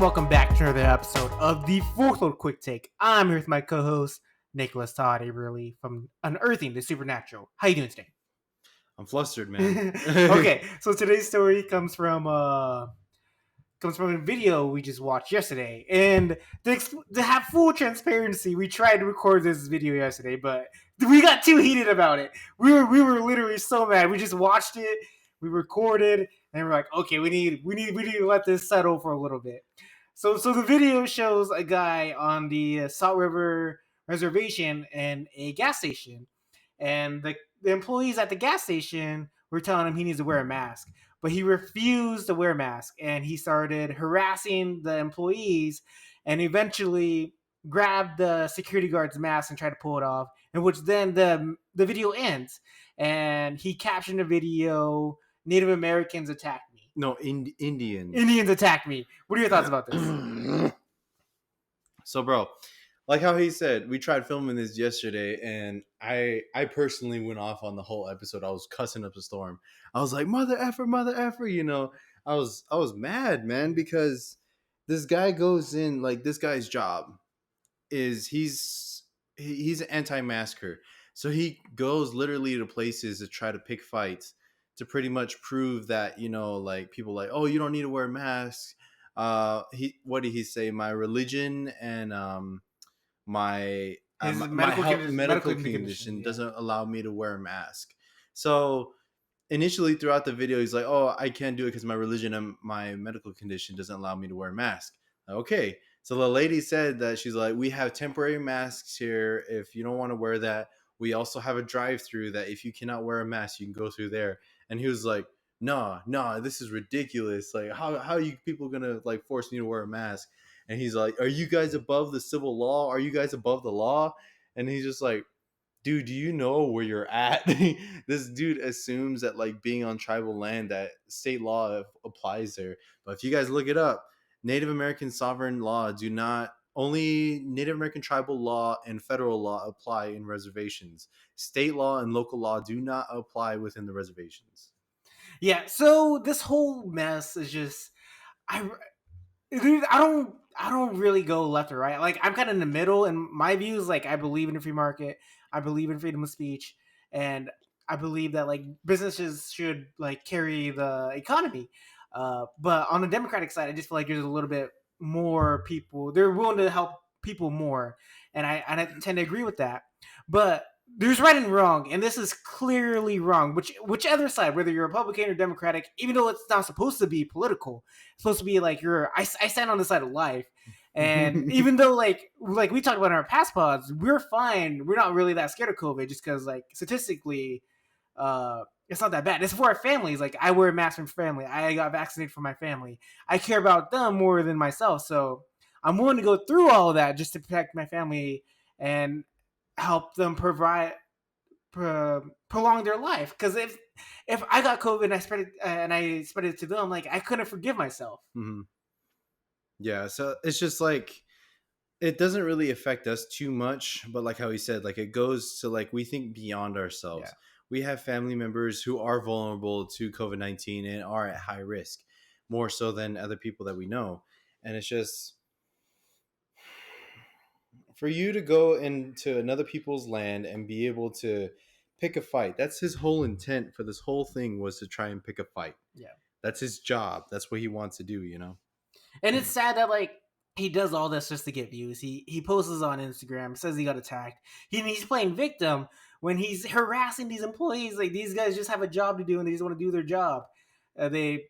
welcome back to another episode of the Fourth Load Quick Take. I'm here with my co-host Nicholas Todd Averly from Unearthing the Supernatural. How you doing today? I'm flustered, man. Okay, so today's story comes from a video we just watched yesterday, and to have full transparency, we tried to record this video yesterday, but we got too heated about it. We were literally so mad. We just watched it, we recorded, and we're like, okay, we need to let this settle for a little bit. So the video shows a guy on the Salt River Reservation and a gas station, and the employees at the gas station were telling him he needs to wear a mask, but he refused to wear a mask, and he started harassing the employees, and eventually grabbed the security guard's mask and tried to pull it off. In which then the video ends, and he captioned the video, "Native Americans attacked me." No, Indians. Indians attacked me. What are your thoughts about this? So, bro, like how he said, we tried filming this yesterday, and I personally went off on the whole episode. I was cussing up a storm. I was like, mother effer, you know. I was mad, man, because this guy goes in, like, this guy's job is he's an anti-masker. So he goes literally to places to try to pick fights to pretty much prove that, you know, like, people like, oh, you don't need to wear masks. What did he say? My religion and my medical condition doesn't allow me to wear a mask. So initially throughout the video, he's like, oh, I can't do it because my religion and my medical condition doesn't allow me to wear a mask. Okay. So the lady said that she's like, we have temporary masks here. If you don't want to wear that, we also have a drive-through that if you cannot wear a mask, you can go through there. And he was like, no, this is ridiculous. Like, how are you people going to, like, force me to wear a mask? And he's like, are you guys above the civil law? Are you guys above the law? And he's just like, dude, do you know where you're at? This dude assumes that, like, being on tribal land, that state law applies there. But if you guys look it up, Native American sovereign law only Native American tribal law and federal law apply in reservations. State law and local law do not apply within the reservations. Yeah, so this whole mess is just, I don't really go left or right. Like, I'm kind of in the middle, and my views, like, I believe in the free market, I believe in freedom of speech, and I believe that, like, businesses should, like, carry the economy. But on the Democratic side, I just feel like there's a little bit more people. They're willing to help people more, and I tend to agree with that. But there's right and wrong, and this is clearly wrong. Whichever side, whether you're Republican or Democratic, even though it's not supposed to be political, it's supposed to be like I stand on the side of life. And even though like we talked about in our past pods, we're fine. We're not really that scared of COVID, just because, like, statistically, it's not that bad. It's for our families. Like, I wear a mask for family. I got vaccinated for my family. I care about them more than myself. So I'm willing to go through all of that just to protect my family and help them prolong their life. Because if I got COVID and I spread it to them, like, I couldn't forgive myself. Mm-hmm. Yeah, so it's just like, it doesn't really affect us too much, but like how he said, like, it goes to, like, we think beyond ourselves. Yeah. We have family members who are vulnerable to COVID-19 and are at high risk, more so than other people that we know. And it's just, for you to go into another people's land and be able to pick a fight, that's his whole intent for this whole thing, was to try and pick a fight. Yeah. That's his job. That's what he wants to do, you know? And it's sad that, like, he does all this just to get views. He posts on Instagram, says he got attacked. He's playing victim when he's harassing these employees. Like, these guys just have a job to do, and they just want to do their job. The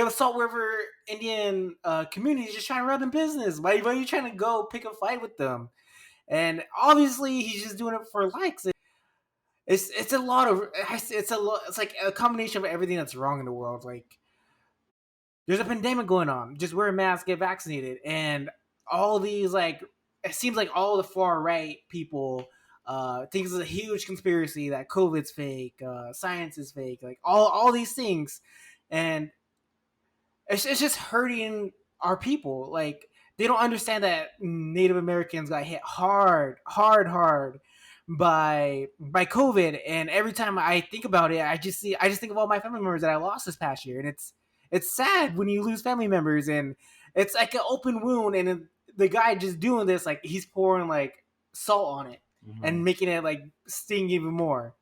Salt River Indian community is just trying to run a business. Why are you trying to go pick a fight with them? And obviously, he's just doing it for likes. It's a lot of it's like a combination of everything that's wrong in the world. Like, there's a pandemic going on. Just wear a mask, get vaccinated, and all these, like, it seems like all the far right people think it's a huge conspiracy that COVID's fake, science is fake, like all these things, and it's just hurting our people. Like, they don't understand that Native Americans got hit hard by COVID, and every time I think about it, I just think of all my family members that I lost this past year, and it's sad when you lose family members, and It's like an open wound, and the guy just doing this, like he's pouring like salt on it Mhm. and making it like sting even more.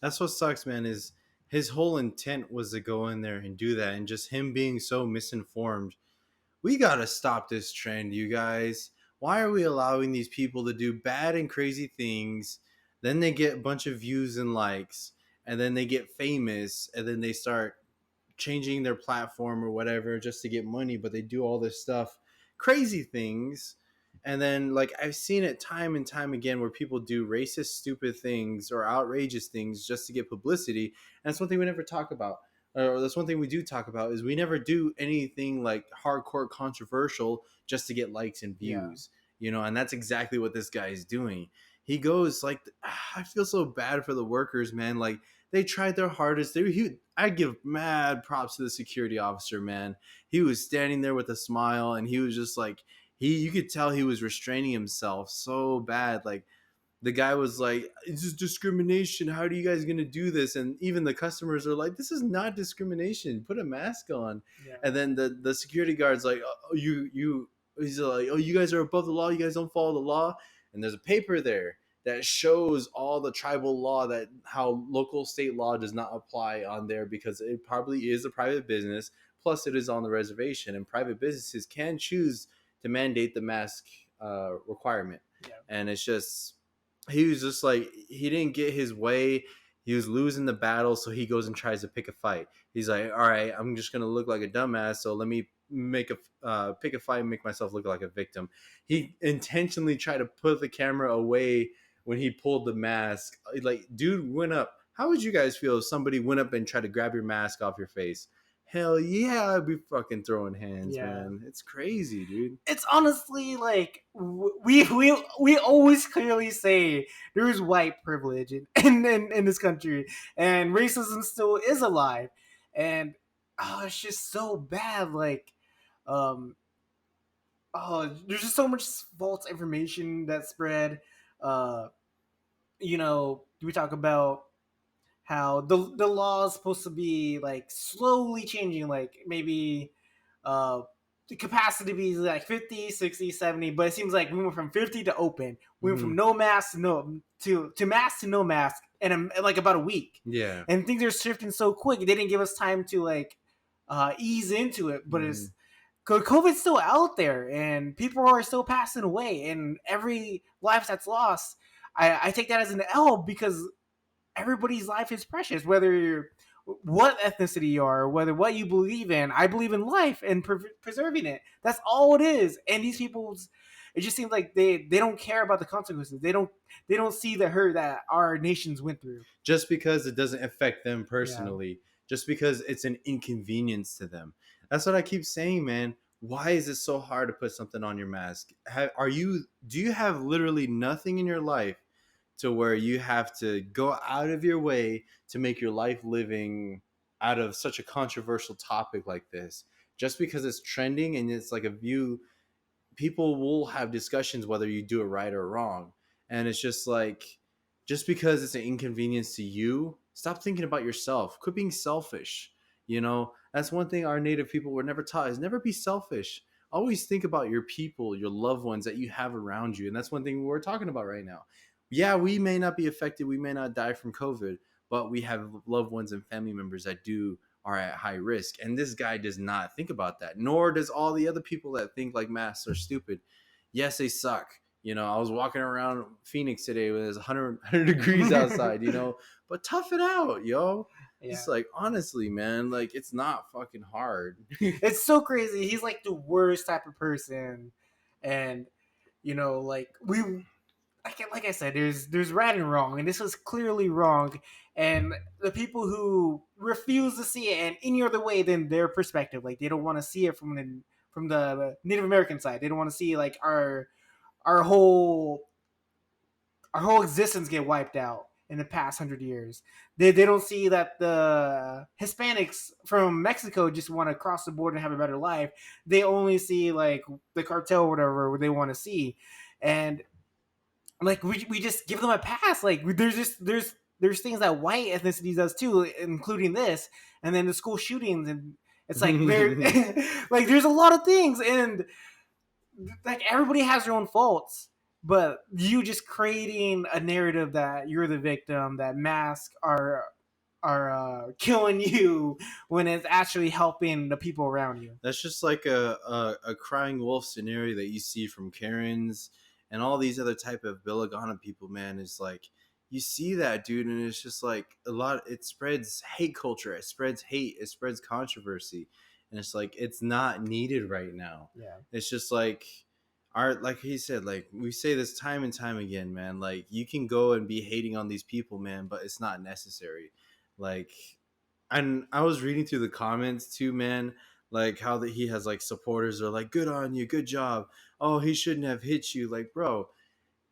That's what sucks, man. Is his whole intent was to go in there and do that, and just him being so misinformed. We gotta stop this trend, you guys. Why are we allowing these people to do bad and crazy things? Then they get a bunch of views and likes, and then they get famous, and then they start changing their platform or whatever just to get money, but they do all this stuff, crazy things. And then, like, I've seen it time and time again where people do racist, stupid things or outrageous things just to get publicity. And that's one thing we never talk about. Or that's one thing we do talk about is we never do anything like hardcore controversial just to get likes and Yeah, views, and that's exactly what this guy is doing. He goes like, I feel so bad for the workers, man. Like, they tried their hardest. I give mad props to the security officer, man. He was standing there with a smile, and he was just like, you could tell he was restraining himself so bad. Like, the guy was like, "This is discrimination. How are you guys gonna do this?" And even the customers are like, "This is not discrimination. Put a mask on." yeah, And then the security guard's like, "Oh, he's like, oh, you guys are above the law. You guys don't follow the law." And there's a paper there that shows all the tribal law, that how local state law does not apply on there because it probably is a private business. Plus, it is on the reservation, and private businesses can choose to mandate the mask requirement. yeah. And it's just, he was just like, he didn't get his way. He was losing the battle, so he goes and tries to pick a fight. He's like, all right, I'm just gonna look like a dumbass, so let me make a pick a fight and make myself look like a victim. He intentionally tried to put the camera away when he pulled the mask. Like, dude went up. How would you guys feel if somebody went up and tried to grab your mask off your face? Hell yeah, I'd be fucking throwing hands, Yeah. man. It's crazy, dude. It's honestly like we always clearly say there is white privilege in this country, and racism still is alive, and it's just so bad. Like, um, there's just so much false information that spread. Uh, we talk about how the law is supposed to be like slowly changing, like maybe uh the capacity be like 50, 60, 70, but it seems like we went from 50 to open. We went from Hmm. no mask to no to mask to no mask in like about a week. Yeah. And things are shifting so quick. They didn't give us time to like ease into it, but Hmm. it's COVID's still out there and people are still passing away, and every life that's lost, I take that as an L because everybody's life is precious, whether you're what ethnicity you are, whether what you believe in. I believe in life and preserving it. That's all it is. And these people, it just seems like they don't care about the consequences. They don't see the hurt that our nations went through. Just because it doesn't affect them Yeah, personally, just because it's an inconvenience to them. That's what I keep saying, man. Why is it so hard to put something on your mask? Do you have literally nothing in your life to where you have to go out of your way to make your life living out of such a controversial topic like this? Just because it's trending and it's like a view, people will have discussions whether you do it right or wrong. And it's just like, just because it's an inconvenience to you, stop thinking about yourself. Quit being selfish. That's one thing our native people were never taught, is never be selfish. Always think about your people, your loved ones that you have around you. And that's one thing we're talking about right now. Yeah, we may not be affected, we may not die from COVID, but we have loved ones and family members that are at high risk. And this guy does not think about that, nor does all the other people that think like masks are stupid. Yes, they suck. I was walking around Phoenix today when it's 100 degrees outside, but tough it out, yo. yeah. Just like, honestly, man, like, it's not fucking hard. It's so crazy. He's like the worst type of person, and like like I said, there's right and wrong, and this was clearly wrong. And the people who refuse to see it, and any other way than their perspective, like they don't want to see it from the Native American side. They don't want to see like our whole our whole existence get wiped out in the past 100 years. They don't see that the Hispanics from Mexico just want to cross the border and have a better life. They only see like the cartel or whatever they want to see, and like we just give them a pass. Like there's things that white ethnicities does too, including this, and then the school shootings, and It's like there, like there's a lot of things, and like everybody has their own faults. But you just creating a narrative that you're the victim, that masks are killing you when it's actually helping the people around you. That's just like a crying wolf scenario that you see from Karens and all these other type of Belagana people, man. Is like you see that, dude, and it's just like a lot. It spreads hate culture, it spreads hate, it spreads controversy, and it's like it's not needed right now. Yeah. It's just like our, like he said, like we say this time and time again, man. Like you can go and be hating on these people, man, but it's not necessary. Like, and I was reading through the comments too, man. Like how that he has like supporters are like, "Good on you, good job." Oh, he shouldn't have hit you. Like, bro,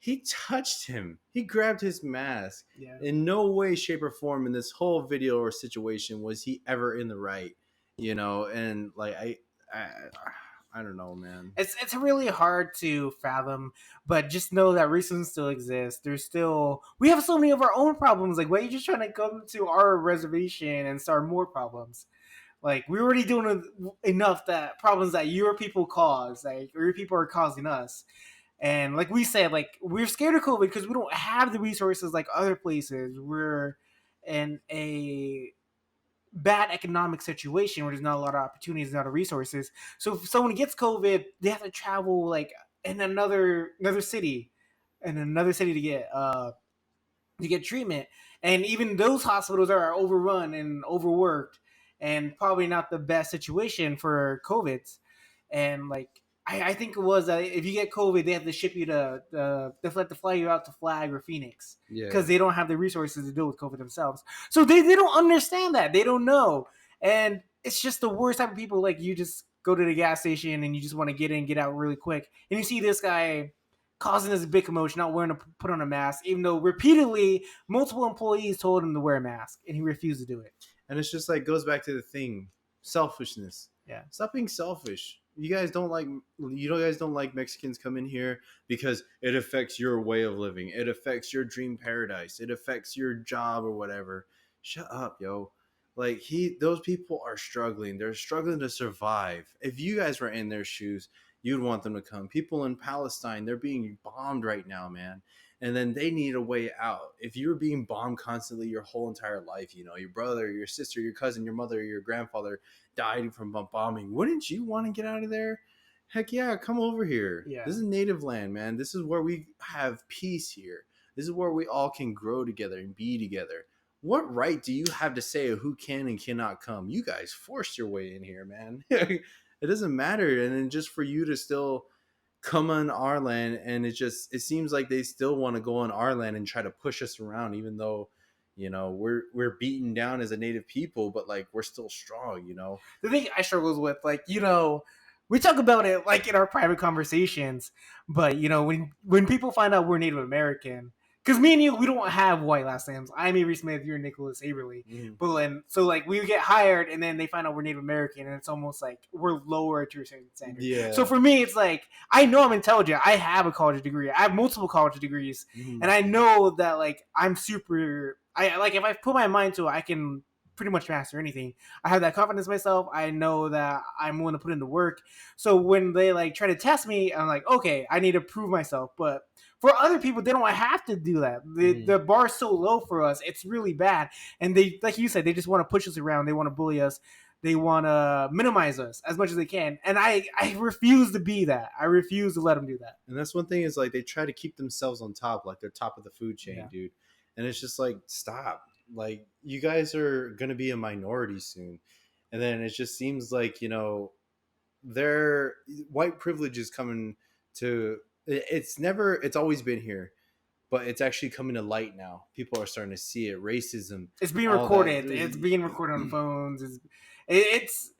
he touched him. He grabbed his mask. Yeah. In no way, shape, or form in this whole video or situation was he ever in the right. You know, and like I, I don't know, man. It's really hard to fathom, but just know that racism still exists. There's still we have so many of our own problems. Like, why are you just trying to come to our reservation and start more problems? Like, we're already doing enough that problems that your people cause, like your people are causing us. And like we said, like we're scared of COVID because we don't have the resources like other places. We're in a bad economic situation where there's not a lot of opportunities, not a lot of resources. So if someone gets COVID, they have to travel like in another city, in another city to get treatment. And even those hospitals are overrun and overworked, and probably not the best situation for COVID. And like I think it was that if you get COVID, they have to ship you they have to fly you out to Flag or Phoenix Yeah. because they don't have the resources to deal with COVID themselves. So they don't understand that. They don't know. And it's just the worst type of people. Like, you just go to the gas station and you just want to get in, get out really quick. And you see this guy causing this big commotion, not wearing to put on a mask, even though repeatedly multiple employees told him to wear a mask and he refused to do it. And it's just like goes back to the thing, selfishness. Yeah. Stop being selfish. You guys don't like Mexicans coming here because it affects your way of living. It affects your dream paradise. It affects your job or whatever. Shut up, yo. Like those people are struggling. They're struggling to survive. If you guys were in their shoes, you'd want them to come. People in Palestine, they're being bombed right now, man, and then they need a way out. If you're being bombed constantly your whole entire life, you know, your brother, your sister, your cousin, your mother, your grandfather died from bombing, wouldn't you want to get out of there? Heck yeah, come over here. Yeah. This is native land, man. This is where we have peace here. This is where we all can grow together and be together. What right do you have to say who can and cannot come? You guys forced your way in here, man. It doesn't matter. And then just for you to still come on our land, and it seems like they still want to go on our land and try to push us around, even though, you know, we're beaten down as a native people, but like we're still strong, you know. The thing I struggles with, like, we talk about it like in our private conversations, but when people find out we're Native American, because me and you, we don't have white last names. I'm Avery Smith, you're Nicholas Averly. Mhm. But then, so like we get hired, and then they find out we're Native American, and it's almost like we're lower to a certain standard. Yeah. So for me, it's like I know I'm intelligent. I have a college degree. I have multiple college degrees, Mhm. and I know that like I'm super. I like if I put my mind to it, I can pretty much master anything. I have that confidence in myself. I know that I'm willing to put into work. So when they like try to test me, I'm like, okay, I need to prove myself. But for other people, they don't have to do that. The bar's so low for us, it's really bad. And they, like you said, they just want to push us around. They want to bully us. They want to minimize us as much as they can. And I refuse to be that. I refuse to let them do that. And that's one thing, is like they try to keep themselves on top, like they're top of the food chain, Yeah. dude. And it's just like, stop. Like, you guys are gonna be a minority soon. And then it just seems like, you know, their white privilege is coming to it's always been here, but it's actually coming to light now. People are starting to see it. Racism, It's being all recorded. that. It's being recorded on phones. It's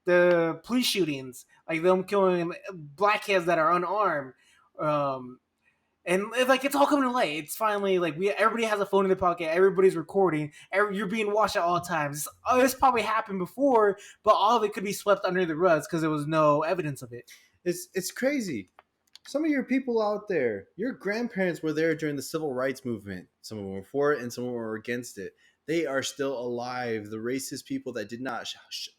the police shootings, like them killing black kids that are unarmed. And like it's all coming to light. It's finally like everybody has a phone in their pocket. Everybody's recording. You're being watched at all times. This probably happened before, but all of it could be swept under the rugs because there was no evidence of it. It's crazy. Some of your people out there, your grandparents were there during the civil rights movement. Some of them were for it and some of them were against it. they are still alive. The racist people that did not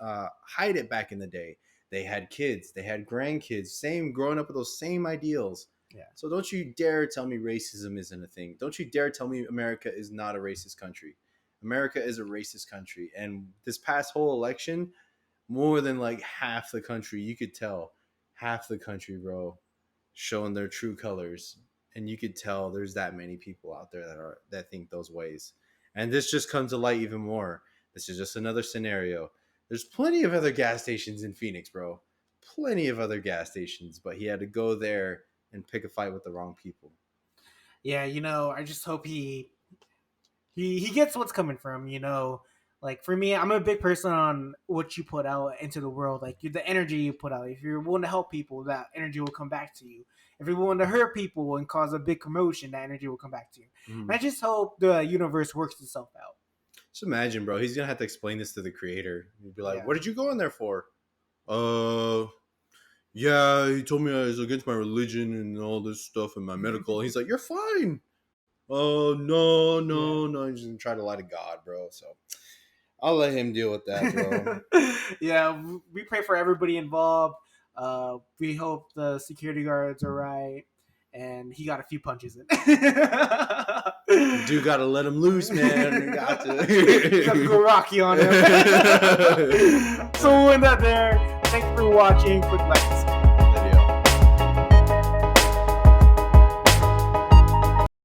hide it back in the day, they had kids, they had grandkids, same growing up with those same ideals. Yeah. So don't you dare tell me racism isn't a thing. Don't you dare tell me America is not a racist country. America is a racist country. And this past whole election, more than like half the country, you could tell half the country, bro, showing their true colors. And you could tell there's that many people out there that think those ways. And this just comes to light even more. This is just another scenario. There's plenty of other gas stations in Phoenix, bro. Plenty of other gas stations, but he had to go there and pick a fight with the wrong people. Yeah, I just hope he gets what's coming from, Like for me, I'm a big person on what you put out into the world, like the energy you put out. If you're willing to help people, that energy will come back to you. If you're willing to hurt people and cause a big commotion, that energy will come back to you. Mm. And I just hope the universe works itself out. Just imagine, bro. He's gonna have to explain this to the creator. He'd be like, Yeah. "What did you go in there for?" Yeah, he told me I was against my religion and all this stuff and my medical. And he's like, "You're fine." Oh no! He's gonna try to lie to God, bro. So I'll let him deal with that, bro. Yeah, we pray for everybody involved. We hope the security guards are right, and he got a few punches in. Dude, gotta let him loose, man. Got to. Got to go Rocky on him. So we'll end that there. Thanks for watching. Click like.